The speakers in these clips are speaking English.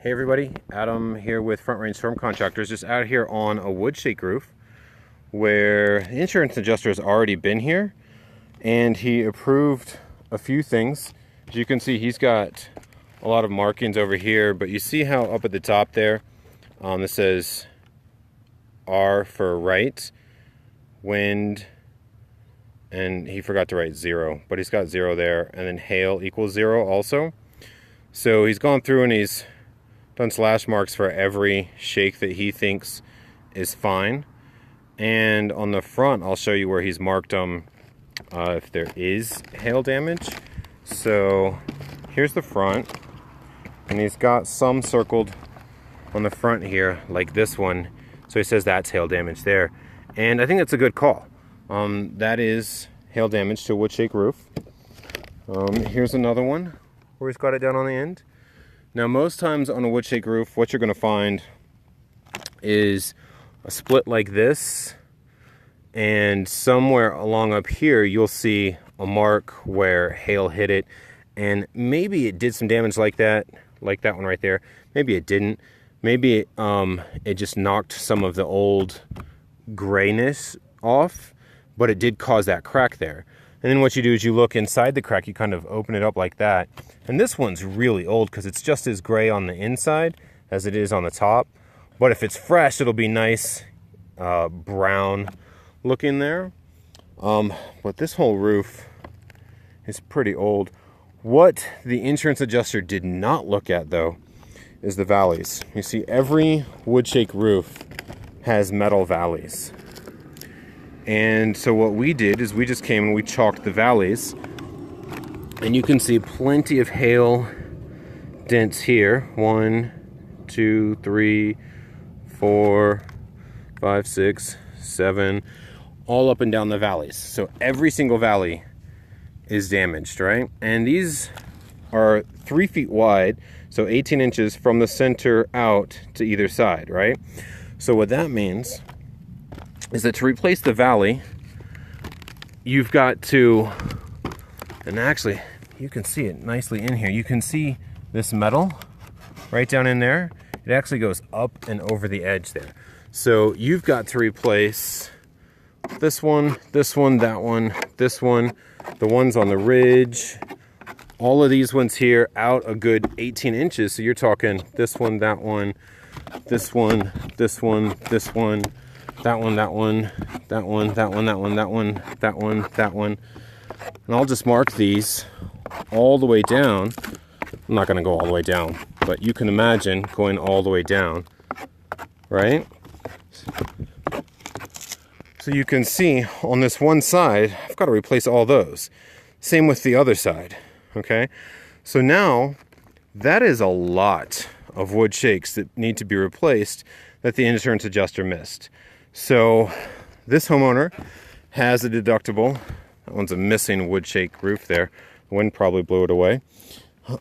Hey everybody, Adam here with Front Range Storm Contractors, just out here on a wood shake roof where the insurance adjuster has already been here and he approved a few things. As you can see, he's got a lot of markings over here, but you see how up at the top there, this says R for right, wind, and he forgot to write 0, but he's got 0 there, and then hail equals 0 also. So he's gone through and he's done slash marks for every shake that he thinks is fine. And on the front, I'll show you where he's marked them if there is hail damage. So here's the front, and he's got some circled on the front here, like this one. So he says that's hail damage there. And I think that's a good call. That is hail damage to a wood shake roof. Here's another one where he's got it down on the end. Now, most times on a wood shake roof, what you're going to find is a split like this, and somewhere along up here, you'll see a mark where hail hit it, and maybe it did some damage like that one right there. Maybe it didn't. Maybe it just knocked some of the old grayness off, but it did cause that crack there. And then what you do is you look inside the crack, you kind of open it up like that. And this one's really old because it's just as gray on the inside as it is on the top. But if it's fresh, it'll be nice brown looking there. But this whole roof is pretty old. What the insurance adjuster did not look at, though, is the valleys. You see, every wood shake roof has metal valleys. And so what we did is we just came and we chalked the valleys, and you can see plenty of hail dents here. 1, 2, 3, 4, 5, 6, 7, all up and down the valleys. So every single valley is damaged, right? And these are 3 feet wide, so 18 inches from the center out to either side, right? So what that means is that to replace the valley, you've got to, and actually you can see it nicely in here, you can see this metal right down in there. It actually goes up and over the edge there. So you've got to replace this one, that one, this one, the ones on the ridge, all of these ones here out a good 18 inches. So you're talking this one, that one, this one, this one, this one, that one, that one, that one, that one, that one, that one, that one, that one. And I'll just mark these all the way down. I'm not going to go all the way down, but you can imagine going all the way down, right? So you can see on this one side, I've got to replace all those. Same with the other side, okay? So now, that is a lot of wood shakes that need to be replaced that the insurance adjuster missed. So this homeowner has a deductible. That one's a missing wood shake roof there. The wind probably blew it away.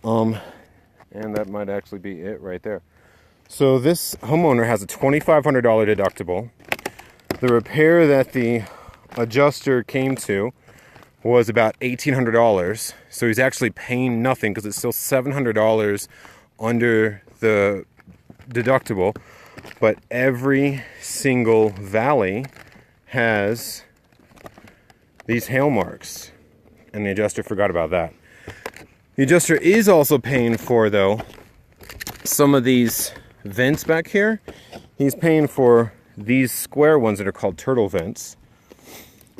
And that might actually be it right there. So this homeowner has a $2,500 deductible. The repair that the adjuster came to was about $1,800. So he's actually paying nothing because it's still $700 under the deductible. But every single valley has these hail marks, and the adjuster forgot about that. The adjuster is also paying for, though, some of these vents back here. He's paying for these square ones that are called turtle vents.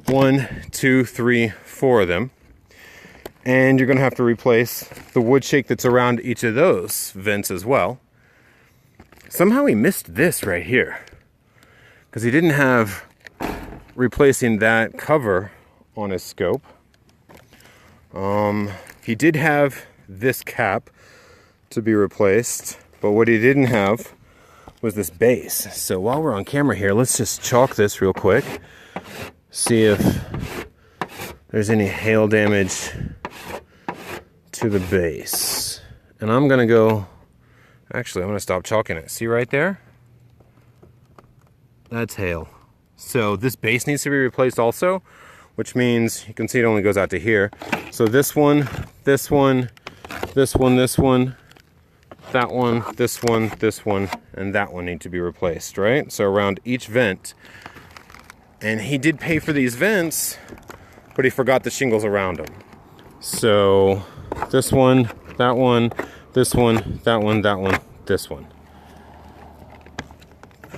1, 2, 3, 4 of them. And you're going to have to replace the wood shake that's around each of those vents as well. Somehow he missed this right here, because he didn't have replacing that cover on his scope. He did have this cap to be replaced, but what he didn't have was this base. So while we're on camera here, let's just chalk this real quick, see if there's any hail damage to the base. And I'm gonna go, actually I'm gonna stop chalking it. See right there? That's hail. So this base needs to be replaced also, which means you can see it only goes out to here. So this one, this one, this one, this one, that one, this one, and that one need to be replaced, right? So around each vent. And he did pay for these vents, but he forgot the shingles around them. So this one, that one, this one, that one, that one, this one.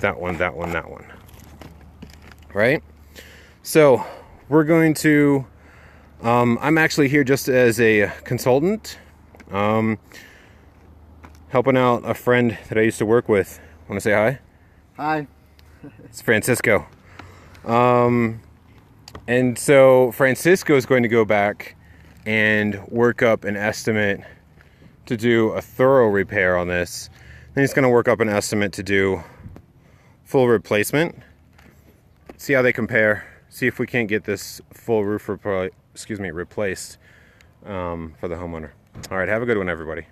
That one, that one, that one. Right? So we're going to, I'm actually here just as a consultant, helping out a friend that I used to work with. Want to say hi? Hi. It's Francisco. And so Francisco is going to go back and work up an estimate to do a thorough repair on this. Then he's going to work up an estimate to do full replacement. See how they compare. See if we can't get this full roof replaced for the homeowner. All right, have a good one, everybody.